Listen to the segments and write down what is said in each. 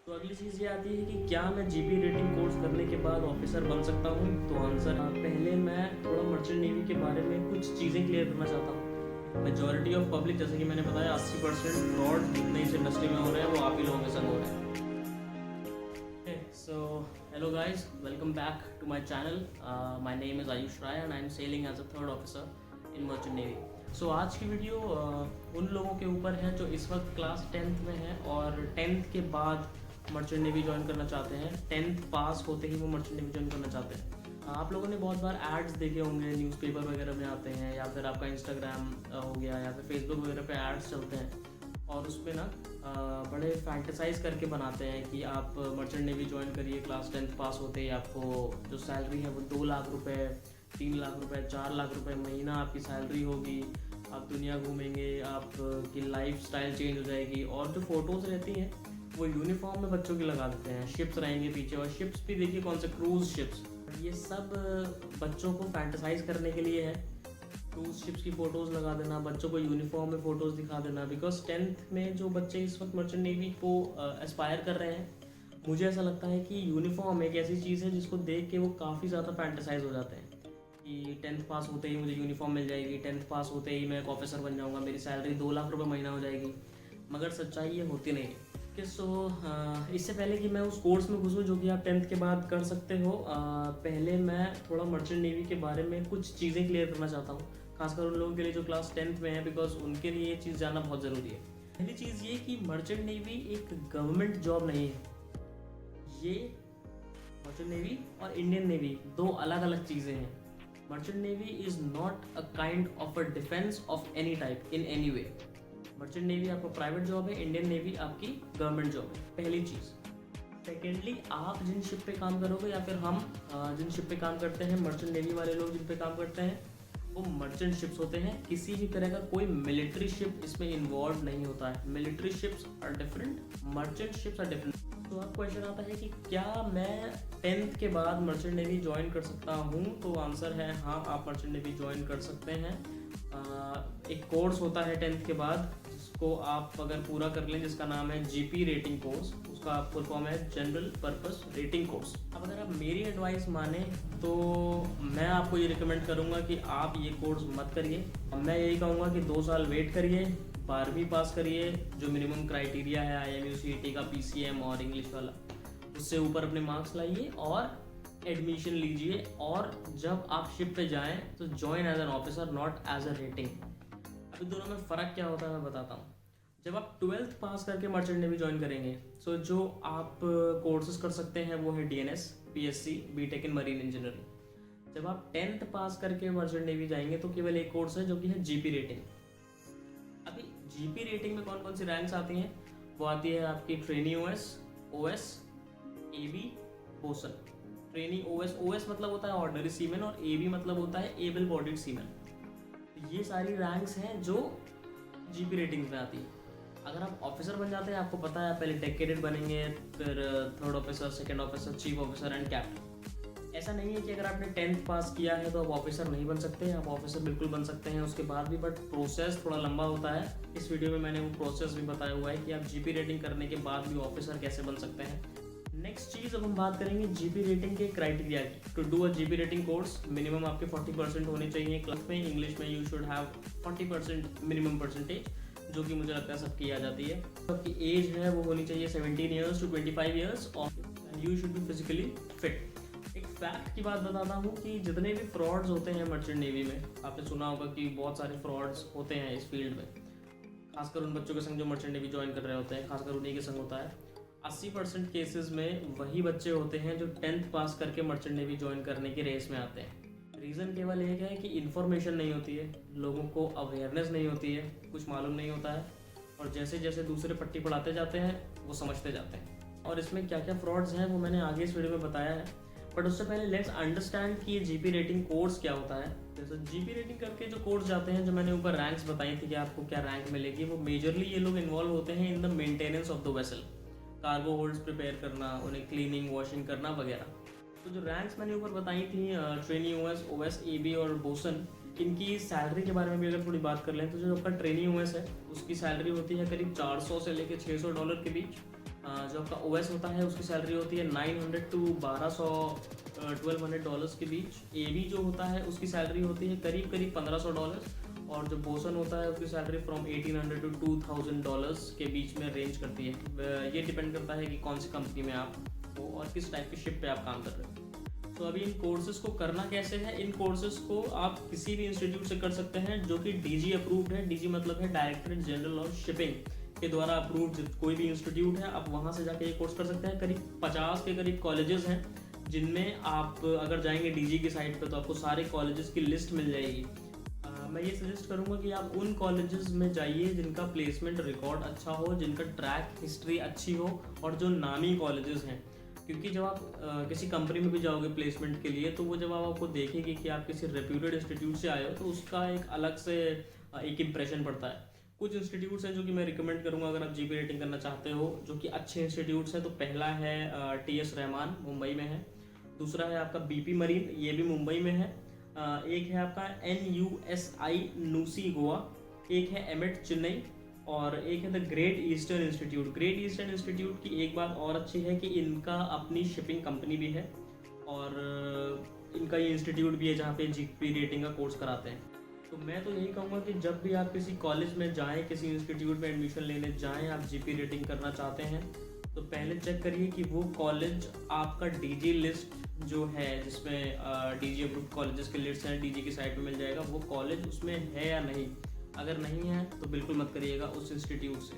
तो अगली चीज़ ये आती है कि क्या मैं जीपी रेटिंग कोर्स करने के बाद ऑफिसर बन सकता हूँ। तो आंसर पहले मैं थोड़ा मर्चेंट नेवी के बारे में कुछ चीज़ें क्लियर करना चाहता हूँ। मेजॉरिटी ऑफ पब्लिक, जैसे कि मैंने बताया, 80% फ्रॉड जितने इस इंडस्ट्री में हो रहे हैं वो आप ही लोगों के संग हो रहे हैं। So hello guys, welcome back to my channel. My name is Ayush Rai and I am sailing as a third officer in merchant navy. So आज की वीडियो उन लोगों के ऊपर है जो इस वक्त क्लास 10th में है और 10th के बाद मर्चेंट नेवी ज्वाइन करना चाहते हैं। 10th पास होते ही वो मर्चेंट नेवी ज्वाइन करना चाहते हैं। आप लोगों ने बहुत बार एड्स देखे होंगे, न्यूज़पेपर वगैरह में आते हैं, या फिर आपका इंस्टाग्राम हो गया, या फिर फेसबुक वगैरह पे एड्स चलते हैं और उस पर ना बड़े फैंटेसाइज करके बनाते हैं कि आप मर्चेंट नेवी ज्वाइन करिए, क्लास 10th पास होते ही आपको जो सैलरी है वो 2 लाख रुपए, 3 लाख रुपए, 4 लाख रुपए महीना आपकी सैलरी होगी। आप दुनिया घूमेंगे, आपकी लाइफ स्टाइल चेंज हो जाएगी। और जो फ़ोटोज़ रहती हैं वो यूनिफॉर्म में बच्चों की लगा देते हैं, शिप्स रहेंगे पीछे, और शिप्स भी देखिए कौन से, क्रूज़ शिप्स। ये सब बच्चों को फैंटेसाइज करने के लिए है। क्रूज शिप्स की फ़ोटोज़ लगा देना, बच्चों को यूनिफॉर्म में फ़ोटोज़ दिखा देना। बिकॉज 10th में जो बच्चे इस वक्त मर्चेंट नेवी को एस्पायर कर रहे हैं, मुझे ऐसा लगता है कि यूनिफॉर्म एक ऐसी चीज़ है जिसको देख के वो काफ़ी ज़्यादा फैंटेसाइज हो जाते हैं कि 10th पास होते ही मुझे यूनिफॉर्म मिल जाएगी, 10th पास होते ही मैं एक ऑफिसर बन जाऊँगा, मेरी सैलरी 2 लाख रुपये महीना हो जाएगी। मगर सच्चाई ये होती नहीं है। कि इससे पहले कि मैं उस कोर्स में घुसूँ जो कि आप 10th के बाद कर सकते हो, पहले मैं थोड़ा मर्चेंट नेवी के बारे में कुछ चीज़ें क्लियर करना चाहता हूँ, खासकर उन लोगों के लिए जो क्लास 10th में है, बिकॉज उनके लिए ये चीज़ जानना बहुत ज़रूरी है। पहली चीज़ ये कि मर्चेंट नेवी एक गवर्नमेंट जॉब नहीं है। ये मर्चेंट नेवी और इंडियन नेवी दो अलग अलग चीज़ें हैं। Merchant navy is not a kind of a defence of any type in any way. Merchant navy आपका प्राइवेट जॉब है, इंडियन नेवी आपकी गवर्नमेंट जॉब है, पहली चीज़। सेकेंडली, आप जिन शिप पे काम करोगे, या फिर हम जिन शिप पे काम करते हैं, मर्चेंट नेवी वाले लोग जिन पे काम करते हैं, वो मर्चेंट शिप्स होते हैं। किसी भी तरह का कोई मिलिट्री शिप इसमें इन्वॉल्व नहीं होता है। Military ships are different, merchant ships are different. तो अब क्वेश्चन आता है कि क्या मैं 10th के बाद मर्चेंट नेवी ज्वाइन कर सकता हूँ। तो आंसर है हाँ, आप मर्चेंट नेवी ज्वाइन कर सकते हैं। एक कोर्स होता है 10th के बाद जिसको आप अगर पूरा कर लें, जिसका नाम है जीपी रेटिंग कोर्स। उसका फुल फॉर्म है जनरल पर्पस रेटिंग कोर्स। अब अगर आप मेरी एडवाइस माने तो मैं आपको ये रिकमेंड करूँगा कि आप ये कोर्स मत करिए। मैं यही कहूँगा कि 2 साल वेट करिए, 12वीं पास करिए, जो मिनिमम क्राइटेरिया है IMU CET का, PCM और इंग्लिश वाला, उससे ऊपर अपने मार्क्स लाइए और एडमिशन लीजिए। और जब आप शिप पे जाएं तो join as an officer, not as a rating. अभी दोनों में फ़र्क क्या होता है मैं बताता हूँ। जब आप 12th पास करके मर्चेंट नेवी ज्वाइन करेंगे, सो जो आप कोर्सेज कर सकते हैं वो है DNS, PSC, BTech in marine engineering. जब आप 10th पास करके मर्चेंट नेवी जाएंगे तो केवल एक कोर्स है जो कि है जीपी रेटिंग। अभी जीपी रेटिंग में कौन कौन सी रैंक्स आती हैं? वो आती है आपकी trainee OS, OS, AB, boson. Trainee OS मतलब होता है ऑर्डिनरी सीमेन, और AB मतलब होता है एबल बॉडीड सीमेन। ये सारी रैंक्स हैं जो जीपी रेटिंग्स में आती है। अगर आप ऑफिसर बन जाते हैं, आपको पता है आप पहले टेक कैडेट बनेंगे, फिर third officer, second officer, chief officer and captain. ऐसा नहीं है कि अगर आपने 10th पास किया है तो आप ऑफिसर नहीं बन सकते। आप ऑफिसर बिल्कुल बन सकते हैं उसके बाद भी, बट प्रोसेस थोड़ा लंबा होता है। इस वीडियो में मैंने वो प्रोसेस भी बताया हुआ है कि आप जीपी रेटिंग करने के बाद भी ऑफिसर कैसे बन सकते हैं। नेक्स्ट चीज़, अब हम बात करेंगे जीपी रेटिंग के क्राइटेरिया की। To do a GP rating course minimum आपके 40% होने चाहिए क्लास में। इंग्लिश में you should have 40% minimum percentage, जो कि मुझे लगता है सबकी आ जाती है। आपकी एज है वो होनी चाहिए 17 ईयर्स टू 25 ईयर्स, और you should be physically fit. एक फैक्ट की बात बताता हूँ कि जितने भी फ्रॉड्स होते हैं मर्चेंट नेवी में, आपने सुना होगा कि बहुत सारे फ्रॉड्स होते हैं इस फील्ड में, खासकर उन बच्चों के संग जो मर्चेंट नेवी ज्वाइन कर रहे होते हैं, खासकर उन्हीं के संग होता है। 80% केसेस में वही बच्चे होते हैं जो 10th पास करके मर्चेंट नेवी ज्वाइन करने की रेस में आते हैं। रीज़न केवल एक है कि इन्फॉर्मेशन नहीं होती है, लोगों को अवेयरनेस नहीं होती है, कुछ मालूम नहीं होता है, और जैसे जैसे दूसरे पट्टी पढ़ाते जाते हैं वो समझते जाते हैं। और इसमें क्या क्या फ्रॉड्स हैं वो मैंने आगे इस वीडियो में बताया है। बट उससे पहले लेट्स अंडरस्टैंड कि ये जीपी रेटिंग कोर्स क्या होता है। जैसे जीपी रेटिंग करके जो कोर्स जाते हैं, जो मैंने ऊपर रैंक्स बताई थी कि आपको क्या रैंक मिलेगी, वो मेजरली ये लोग इन्वॉल्व होते हैं in the maintenance of the vessel. Cargo holds prepare करना, उन्हें क्लीनिंग, वॉशिंग करना वगैरह। तो जो रैंक्स मैंने ऊपर बताई थी, ट्रेनी OS, AB और बोसन, इनकी सैलरी के बारे में भी अगर थोड़ी बात कर लें तो जो आपका ट्रेनी OS है उसकी सैलरी होती है करीब 400 से लेकर $600 के बीच। जो आपका ओएस होता है उसकी सैलरी होती है 900 टू 1200 $1200 के बीच। एबी जो होता है उसकी सैलरी होती है करीब करीब $1500, और जो बोसन होता है उसकी सैलरी फ्रॉम 1800 टू $2000 के बीच में रेंज करती है। ये डिपेंड करता है कि कौन सी कंपनी में आप हो और किस टाइप की शिप पे आप काम कर रहे हो। तो अभी इन कोर्सेज़ को करना कैसे है, इन कोर्सेज़ को आप किसी भी इंस्टीट्यूट से कर सकते हैं जो कि डीजी अप्रूव्ड है। डीजी मतलब है डायरेक्टरेट जनरल ऑफ शिपिंग के द्वारा अप्रूव्ड कोई भी इंस्टीट्यूट है, आप वहाँ से जाके ये कोर्स कर सकते हैं। करीब 50 के करीब कॉलेजेस हैं जिनमें आप अगर जाएंगे डीजी की साइट पे तो आपको सारे कॉलेजेस की लिस्ट मिल जाएगी। मैं ये सजेस्ट करूँगा कि आप उन कॉलेजेस में जाइए जिनका प्लेसमेंट रिकॉर्ड अच्छा हो, जिनका ट्रैक हिस्ट्री अच्छी हो और जो नामी कॉलेजेस हैं। क्योंकि जब आप किसी कंपनी में भी जाओगे प्लेसमेंट के लिए तो वो जब आप आपको देखेगी कि आप किसी रेप्यूटेड इंस्टीट्यूट से आए हो तो उसका एक अलग से एक इम्प्रेशन पड़ता है। कुछ इंस्टीट्यूट्स हैं जो कि मैं रिकमेंड करूँगा अगर आप जीपी रेटिंग करना चाहते हो, जो कि अच्छे इंस्टीट्यूट्स हैं। तो पहला है टीएस रहमान, मुंबई में है। दूसरा है आपका बीपी मरीन, ये भी मुंबई में है। एक है आपका NUSI नूसी गोवा, एक है एमिट चेन्नई, और एक है the great eastern institute. Great eastern institute की एक बात और अच्छी है कि इनका अपनी शिपिंग कंपनी भी है और इनका ये इंस्टीट्यूट भी है जहाँ पे जीपी रेटिंग का कोर्स कराते हैं। तो मैं तो यही कहूँगा कि जब भी आप किसी कॉलेज में जाएं, किसी इंस्टीट्यूट में एडमिशन लेने जाएं, आप जीपी रेटिंग करना चाहते हैं तो पहले चेक करिए कि वो कॉलेज आपका डीजी लिस्ट जो है जिसमें डीजी अप्रूव्ड कॉलेजेस की लिस्ट है, डीजी की साइट पे मिल जाएगा, वो कॉलेज उसमें है या नहीं। अगर नहीं है तो बिल्कुल मत करिएगा उस इंस्टीट्यूट से,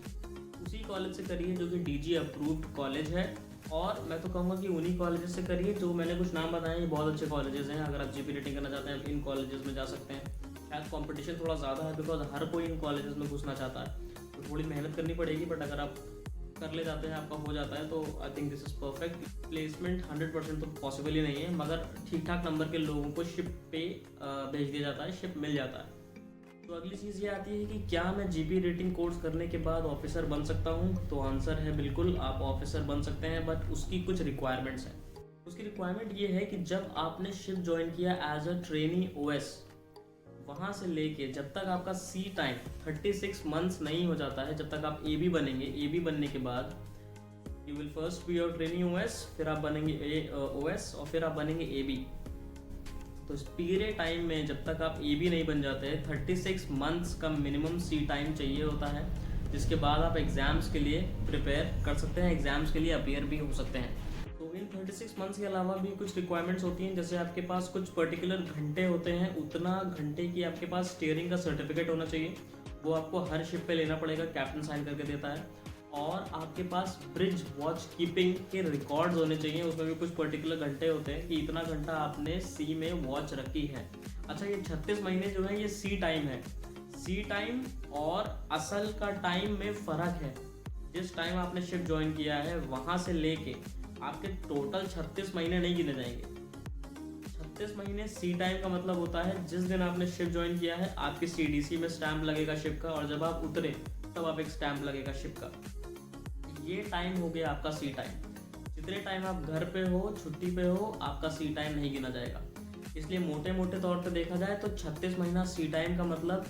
उसी कॉलेज से करिए जो कि डीजी अप्रूव्ड कॉलेज है। और मैं तो कहूँगा कि उन्हीं कॉलेजेस से करिए जो मैंने कुछ नाम बताए, ये बहुत अच्छे कॉलेजेस हैं। अगर आप जीपी रेटिंग करना चाहते हैं आप इन कॉलेजेस में जा सकते हैं। शायद कंपटीशन थोड़ा ज़्यादा है बिकॉज हर कोई इन कॉलेजेस में घुसना चाहता है, तो थोड़ी मेहनत करनी पड़ेगी, बट अगर आप कर ले जाते हैं, आपका हो जाता है, तो I think this is perfect. Placement 100% तो पॉसिबल ही नहीं है, मगर ठीक ठाक नंबर के लोगों को शिप पे भेज दिया जाता है, शिप मिल जाता है। तो अगली चीज़ ये आती है कि क्या मैं जीपी रेटिंग कोर्स करने के बाद ऑफिसर बन सकता हूँ? तो आंसर है बिल्कुल, आप ऑफिसर बन सकते हैं, बट उसकी कुछ रिक्वायरमेंट्स हैं। उसकी रिक्वायरमेंट ये है कि जब आपने शिप ज्वाइन किया एज अ ट्रेनी ओएस, वहाँ से लेके जब तक आपका सी टाइम 36 मंथ्स नहीं हो जाता है, जब तक आप ए बी बनेंगे, ए बी बनने के बाद you will first be your training OS, फिर आप बनेंगे ओएस और फिर आप बनेंगे ए बी। तो इस पीरियड टाइम में जब तक आप ए बी नहीं बन जाते हैं 36 मंथ्स का मिनिमम सी टाइम चाहिए होता है, जिसके बाद आप एग्ज़ाम्स के लिए प्रिपेयर कर सकते हैं, एग्ज़ाम्स के लिए अपीयर भी हो सकते हैं। तो इन 36 मंथ्स के अलावा भी कुछ रिक्वायरमेंट्स होती हैं, जैसे आपके पास कुछ पर्टिकुलर घंटे होते हैं, उतना घंटे की आपके पास स्टीयरिंग का सर्टिफिकेट होना चाहिए। वो आपको हर शिप पे लेना पड़ेगा, कैप्टन साइन करके देता है। और आपके पास ब्रिज वॉच कीपिंग के रिकॉर्ड्स होने चाहिए, उसमें भी कुछ पर्टिकुलर घंटे होते हैं कि इतना घंटा आपने सी में वॉच रखी है। अच्छा, ये 36 महीने जो है ये सी टाइम है। सी टाइम और असल का टाइम में फ़र्क है। जिस टाइम आपने शिप ज्वाइन किया है वहाँ से लेके आपके टोटल 36 महीने नहीं गिने जाएंगे। 36 महीने सी टाइम का मतलब होता है जिस दिन आपने शिप ज्वाइन किया है आपकी CDC में स्टैंप लगेगा शिप का, और जब आप उतरे तब आप एक स्टैंप लगेगा शिप का। ये टाइम हो गया आपका सी टाइम। जितने टाइम आप घर पे हो, छुट्टी पे हो, आपका सी टाइम नहीं गिना जाएगा। इसलिए मोटे मोटे तौर पे देखा जाए तो 36 महीना सी टाइम का मतलब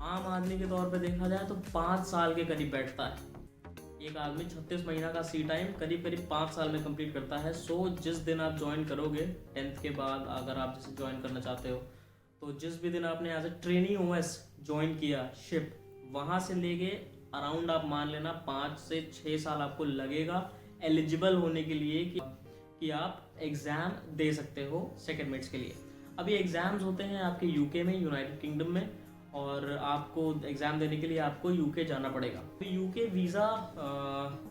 आम आदमी के तौर पे देखा जाए तो 5 साल के करीब बैठता है। एक आदमी 36 महीना का सी टाइम करीब करीब 5 साल में कंप्लीट करता है। सो जिस दिन आप ज्वाइन करोगे 10th के बाद, अगर आप जैसे ज्वाइन करना चाहते हो, तो जिस भी दिन आपने as a trainee OS join किया शिप, वहाँ से लेके अराउंड आप मान लेना 5 से 6 साल आपको लगेगा एलिजिबल होने के लिए कि आप एग्ज़ाम दे सकते हो सेकेंड मेट्स के लिए। अभी एग्ज़ाम्स होते हैं आपके यूके में, यूनाइटेड किंगडम में, और आपको एग्ज़ाम देने के लिए आपको यूके जाना पड़ेगा। तो यूके वीज़ा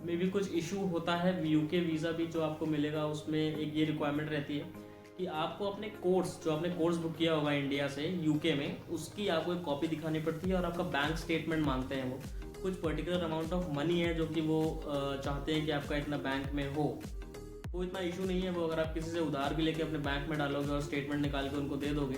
में भी कुछ इशू होता है। यूके वीज़ा भी जो आपको मिलेगा उसमें एक ये रिक्वायरमेंट रहती है कि आपको अपने कोर्स, जो आपने कोर्स बुक किया होगा इंडिया से यूके में, उसकी आपको एक कॉपी दिखानी पड़ती है और आपका बैंक स्टेटमेंट मांगते हैं। वो कुछ पर्टिकुलर अमाउंट ऑफ मनी है जो कि वो चाहते हैं कि आपका इतना बैंक में हो। वो इतना इशू नहीं है, वो अगर आप किसी से उधार भी लेके अपने बैंक में डालोगे और स्टेटमेंट निकाल के उनको दे दोगे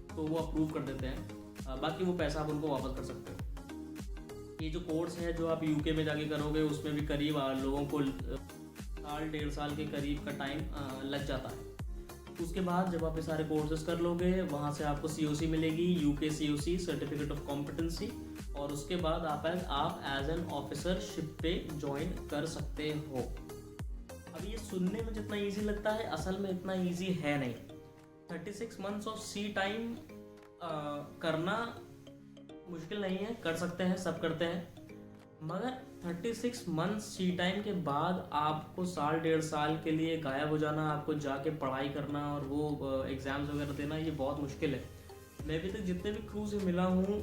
तो वो अप्रूव कर देते हैं। बाकी वो पैसा आप उनको वापस कर सकते हो। ये जो कोर्स है जो आप यूके में जाके करोगे उसमें भी करीब लोगों को साल 1.5 साल के करीब का टाइम लग जाता है। उसके बाद जब आप ये सारे कोर्सेज कर लोगे, वहाँ से आपको COC मिलेगी, UK COC, certificate of competency, और उसके बाद आप एज एन ऑफिसर शिप पे ज्वाइन कर सकते हो। अब ये सुनने में जितना इजी लगता है, असल में इतना इजी है नहीं। 36 मंथ्स ऑफ सी टाइम करना मुश्किल नहीं है, कर सकते हैं, सब करते हैं, मगर 36 मंथ्स सी टाइम के बाद आपको साल 1.5 साल के लिए गायब हो जाना, आपको जाके पढ़ाई करना और वो एग्ज़ाम्स वगैरह देना, ये बहुत मुश्किल है। मैं अभी तक जितने भी क्रू से मिला हूँ,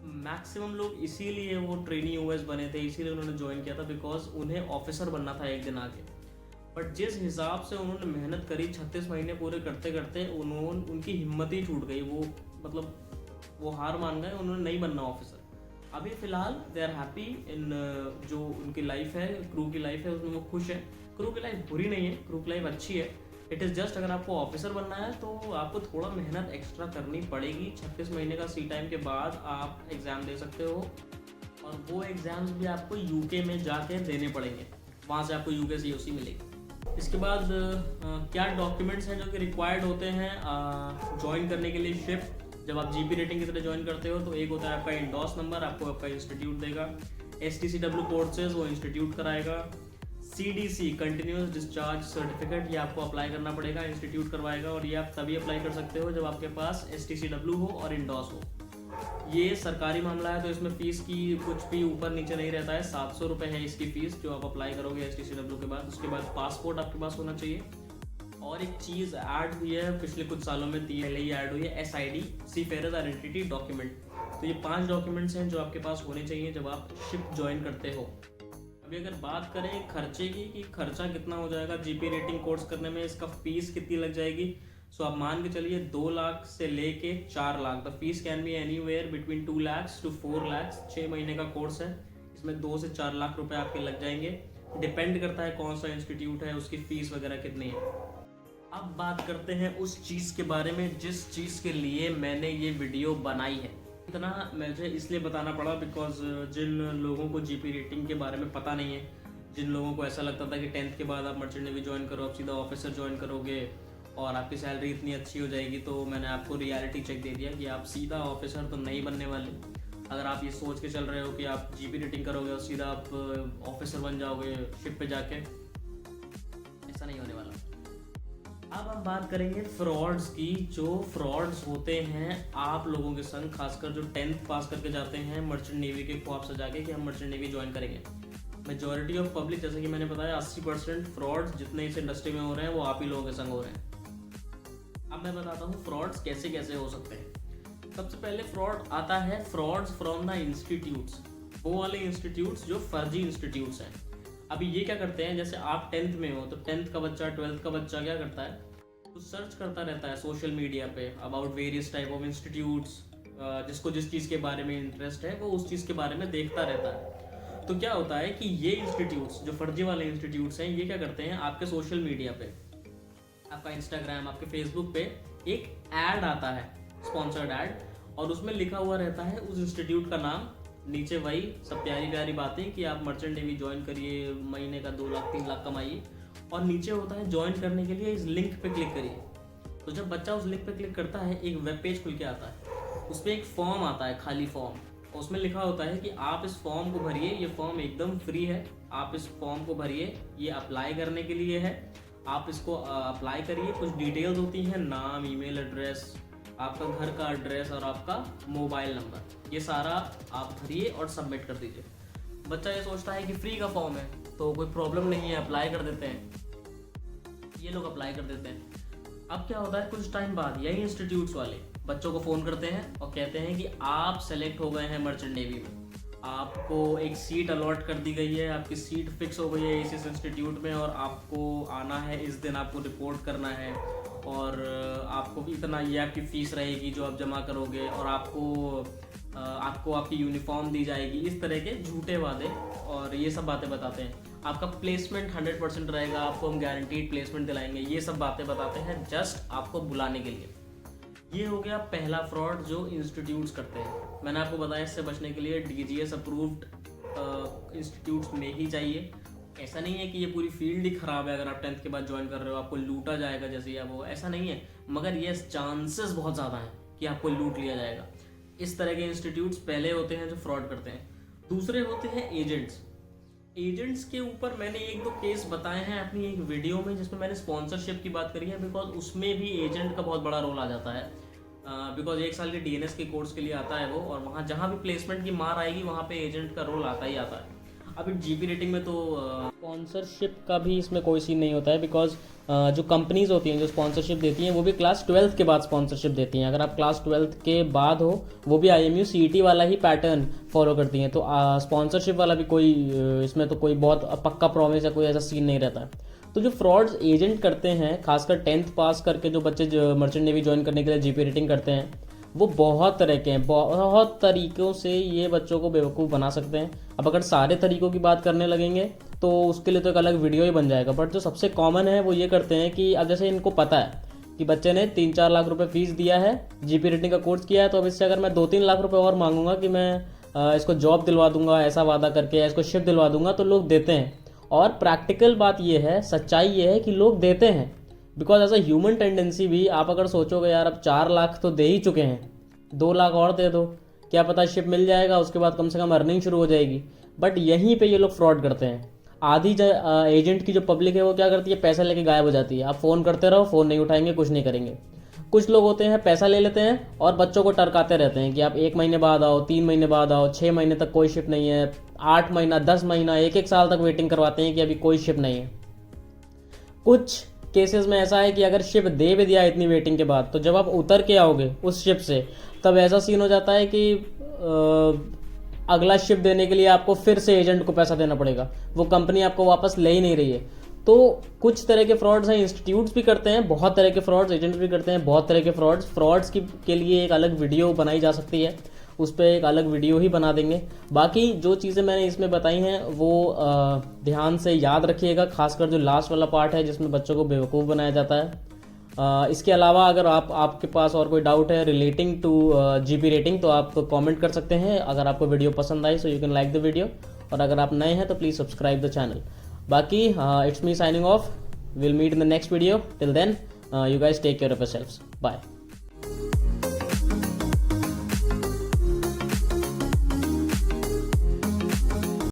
मैक्सिमम लोग इसीलिए वो ट्रेनी OS बने थे, इसीलिए उन्होंने ज्वाइन किया था, बिकॉज उन्हें ऑफिसर बनना था एक दिन आके। बट जिस हिसाब से उन्होंने मेहनत करी, 36 महीने पूरे करते करते उनकी हिम्मत ही छूट गई। वो मतलब वो हार मान गए, उन्होंने नहीं बनना ऑफिसर। अभी फ़िलहाल दे आर हैप्पी इन जो उनकी लाइफ है, क्रू की लाइफ है, उसमें वो खुश है। क्रू की लाइफ बुरी नहीं है, क्रू की लाइफ अच्छी है। इट इज़ जस्ट अगर आपको ऑफिसर बनना है तो आपको थोड़ा मेहनत एक्स्ट्रा करनी पड़ेगी। 36 महीने का सी टाइम के बाद आप एग्ज़ाम दे सकते हो, और वो एग्ज़ाम्स भी आपको UK में जाके देने पड़ेंगे, वहाँ से आपको UK COC मिलेगी। इसके बाद क्या डॉक्यूमेंट्स हैं जो कि रिक्वायर्ड होते हैं ज्वाइन करने के लिए शिप। जब आप GP रेटिंग की तरह ज्वाइन करते हो तो एक होता है आपका इंडोर्स नंबर, आपको आपका इंस्टीट्यूट देगा। STCW कोर्सेज वो इंस्टीट्यूट कराएगा। CDC कंटिन्यूस डिस्चार्ज सर्टिफिकेट, ये आपको अप्लाई करना पड़ेगा, इंस्टीट्यूट करवाएगा, और ये आप तभी अप्लाई कर सकते हो जब आपके पास STCW हो और इंडोर्स हो। ये सरकारी मामला है तो इसमें फ़ीस की कुछ भी ऊपर नीचे नहीं रहता है। 700 रुपये है इसकी फ़ीस जो आप अप्लाई करोगे STCW के बाद। उसके बाद पासपोर्ट आपके पास होना चाहिए। और एक चीज़ ऐड हुई है पिछले कुछ सालों में, पहले ही ऐड हुई है, SID, सीफेरर आइडेंटिटी डॉक्यूमेंट। तो ये 5 डॉक्यूमेंट्स हैं जो आपके पास होने चाहिए जब आप शिप ज्वाइन करते हो। अभी अगर बात करें खर्चे की कि खर्चा कितना हो जाएगा GP रेटिंग कोर्स करने में, इसका फ़ीस कितनी लग जाएगी, सो आप मान के चलिए 2 लाख से लेके 4 lakh. The fees can be anywhere between 2 lakhs to 4 lakhs। 6 महीने का कोर्स है, इसमें 2 से 4 लाख रुपए आपके लग जाएंगे। डिपेंड करता है कौन सा इंस्टीट्यूट है, उसकी फ़ीस वगैरह कितनी है। अब बात करते हैं उस चीज़ के बारे में जिस चीज़ के लिए मैंने ये वीडियो बनाई है। इतना मुझे इसलिए बताना पड़ा बिकॉज जिन लोगों को GP रेटिंग के बारे में पता नहीं है, जिन लोगों को ऐसा लगता था कि 10th के बाद आप मर्चेंट नेवी ज्वाइन करो, आप सीधा ऑफिसर ज्वाइन करोगे और आपकी सैलरी इतनी अच्छी हो जाएगी, तो मैंने आपको रियलिटी चेक दे दिया कि आप सीधा ऑफिसर तो नहीं बनने वाले। अगर आप ये सोच के चल रहे हो कि आप GP रेटिंग करोगे और सीधा आप ऑफिसर बन जाओगे शिप पे जाके, ऐसा नहीं होने वाला। अब हम बात करेंगे फ्रॉड्स की। जो फ्रॉड्स होते हैं आप लोगों के संग, खासकर जो 10th पास करके जाते हैं मर्चेंट नेवी के ख्वाब सजा के कि हम मर्चेंट नेवी ज्वाइन करेंगे। मेजॉरिटी ऑफ पब्लिक, जैसे कि मैंने बताया, 80% फ्रॉड्स जितने इस इंडस्ट्री में हो रहे हैं वो आप ही लोगों के संग हो रहे हैं। अब मैं बताता हूँ फ्रॉड्स कैसे कैसे हो सकते हैं। सबसे पहले फ्रॉड आता है फ्रॉड्स फ्रॉम द इंस्टीट्यूट्स, वो वाले इंस्टीट्यूट्स जो फर्जी इंस्टीट्यूट्स हैं। अभी ये क्या करते हैं, जैसे आप 10th में हो तो 10th का बच्चा 12th का बच्चा क्या करता है, तो सर्च करता रहता है सोशल मीडिया पे about various type of institutes. जिसको जिस चीज़ के बारे में इंटरेस्ट है वो उस चीज़ के बारे में देखता रहता है। तो क्या होता है कि ये इंस्टीट्यूट्स जो फर्जी वाले इंस्टीट्यूट्स हैं, ये क्या करते हैं, आपके सोशल मीडिया पे, आपका इंस्टाग्राम, आपके फेसबुक पे एक ऐड आता है, स्पॉन्सर्ड ऐड, और उसमें लिखा हुआ रहता है उस इंस्टीट्यूट का नाम, नीचे वही सब प्यारी प्यारी बातें कि आप मर्चेंट नेवी ज्वाइन करिए, महीने का 2 लाख 3 लाख कमाइए, और नीचे होता है ज्वाइन करने के लिए इस लिंक पे क्लिक करिए। तो जब बच्चा उस लिंक पे क्लिक करता है, एक वेब पेज खुल के आता है, उस पर एक फॉर्म आता है, खाली फॉर्म, उसमें लिखा होता है कि आप इस फॉर्म को भरिए, ये फॉर्म एकदम फ्री है, आप इस फॉर्म को भरिए, ये अप्लाई करने के लिए है, आप इसको अप्लाई करिए। कुछ डिटेल्स होती हैं, नाम, ईमेल एड्रेस, आपका घर का एड्रेस और आपका मोबाइल नंबर, ये सारा आप भरिए और सबमिट कर दीजिए। बच्चा ये सोचता है कि फ्री का फॉर्म है तो कोई प्रॉब्लम नहीं है, अप्लाई कर देते हैं। ये लोग अप्लाई कर देते हैं। अब क्या होता है, कुछ टाइम बाद यही इंस्टीट्यूट्स वाले बच्चों को फ़ोन करते हैं और कहते हैं कि आप सेलेक्ट हो गए हैं मर्चेंट नेवी में, आपको एक सीट अलॉट कर दी गई है, आपकी सीट फिक्स हो गई है इस इंस्टीट्यूट में, और आपको आना है इस दिन, आपको रिपोर्ट करना है, और आपको इतना ये आपकी फ़ीस रहेगी जो आप जमा करोगे, और आपको आपकी यूनिफॉर्म दी जाएगी। इस तरह के झूठे वादे और ये सब बातें बताते हैं। आपका प्लेसमेंट 100% रहेगा, आपको हम गारंटीड प्लेसमेंट दिलाएंगे, ये सब बातें बताते हैं जस्ट आपको बुलाने के लिए। ये हो गया पहला फ्रॉड जो इंस्टीट्यूट्स करते हैं। मैंने आपको बताया इससे बचने के लिए DGS अप्रूव्ड इंस्टीट्यूट्स में ही चाहिए, ऐसा नहीं है कि ये पूरी फील्ड ही खराब है, अगर आप 10th के बाद ज्वाइन कर रहे हो आपको लूटा जाएगा जैसे या वो, ऐसा नहीं है, मगर ये चांसेस बहुत ज़्यादा हैं कि आपको लूट लिया जाएगा। इस तरह के इंस्टीट्यूट्स पहले होते हैं जो फ्रॉड करते हैं। दूसरे होते हैं एजेंट्स। एजेंट्स के ऊपर मैंने एक दो केस बताए हैं अपनी एक वीडियो में जिसमें मैंने स्पॉन्सरशिप की बात करी है, बिकॉज उसमें भी एजेंट का बहुत बड़ा रोल आ जाता है। बिकॉज 1 साल के DNS के कोर्स के लिए आता है वो, और वहाँ जहाँ भी प्लेसमेंट की मार आएगी वहाँ पे एजेंट का रोल आता ही आता है। अब GP रेटिंग में तो स्पॉन्सरशिप का भी इसमें कोई सीन नहीं होता है, बिकॉज जो कंपनीज होती हैं जो स्पॉन्सरशिप देती हैं वो भी क्लास 12th के बाद स्पॉन्सरशिप देती हैं। अगर आप क्लास 12th के बाद हो, वो भी IMU CET वाला ही पैटर्न फॉलो करती हैं, तो स्पॉन्सरशिप वाला भी कोई इसमें तो कोई बहुत पक्का प्रॉमिस या कोई ऐसा सीन नहीं रहता है। तो जो फ्रॉड्स एजेंट करते हैं, खासकर 10th पास करके जो बच्चे मर्चेंट नेवी ज्वाइन करने के लिए GP रेटिंग करते हैं, वो बहुत तरह के हैं, बहुत तरीक़ों से ये बच्चों को बेवकूफ़ बना सकते हैं। अब अगर सारे तरीक़ों की बात करने लगेंगे तो उसके लिए तो एक अलग वीडियो ही बन जाएगा, बट जो सबसे कॉमन है वो ये करते हैं कि अब जैसे इनको पता है कि बच्चे ने 3-4 लाख रुपए फीस दिया है, GP रेटिंग का कोर्स किया है, तो अब इससे अगर मैं 2-3 लाख रुपए और मांगूंगा कि मैं इसको जॉब दिलवा दूंगा, ऐसा वादा करके, या इसको शिफ्ट दिलवा दूंगा, तो लोग देते हैं। और प्रैक्टिकल बात ये है, सच्चाई ये है कि लोग देते हैं, because as a human tendency भी आप अगर सोचोगे यार अब 4 लाख तो दे ही चुके हैं, 2 लाख और दे दो, क्या पता शिप मिल जाएगा, उसके बाद कम से कम अर्निंग शुरू हो जाएगी। बट यहीं पे ये लोग फ्रॉड करते हैं। आधी एजेंट की जो पब्लिक है वो क्या करती है, पैसा लेके गायब हो जाती है। आप फ़ोन करते रहो, फ़ोन नहीं उठाएंगे, कुछ नहीं करेंगे। कुछ लोग होते हैं पैसा ले लेते हैं और बच्चों को टरकाते रहते हैं कि आप 1 महीने बाद आओ, 3 महीने बाद आओ, 6 महीने तक कोई शिप नहीं है, 8 महीना, 10 महीना, 1-1 साल तक वेटिंग करवाते हैं कि अभी कोई शिप नहीं है। कुछ केसेस में ऐसा है कि अगर शिप दे भी दिया इतनी वेटिंग के बाद, तो जब आप उतर के आओगे उस शिप से, तब ऐसा सीन हो जाता है कि अगला शिप देने के लिए आपको फिर से एजेंट को पैसा देना पड़ेगा, वो कंपनी आपको वापस ले ही नहीं रही है। तो कुछ तरह के फ्रॉड्स हैं, इंस्टीट्यूट्स भी करते हैं, बहुत तरह के फ्रॉड्स एजेंट्स भी करते हैं, बहुत तरह के फ्रॉड्स के लिए एक अलग वीडियो बनाई जा सकती है, उस पर एक अलग वीडियो ही बना देंगे। बाकी जो चीज़ें मैंने इसमें बताई हैं वो ध्यान से याद रखिएगा, खासकर जो लास्ट वाला पार्ट है जिसमें बच्चों को बेवकूफ़ बनाया जाता है। इसके अलावा अगर आपके पास और कोई डाउट है रिलेटिंग टू GP रेटिंग तो आप कमेंट कर सकते हैं। अगर आपको वीडियो पसंद आई so you can like the video, और अगर आप नए हैं तो प्लीज़ सब्सक्राइब द चैनल। बाकी it's me signing off, will meet in the next video, till then you guys take care of yourselves, bye.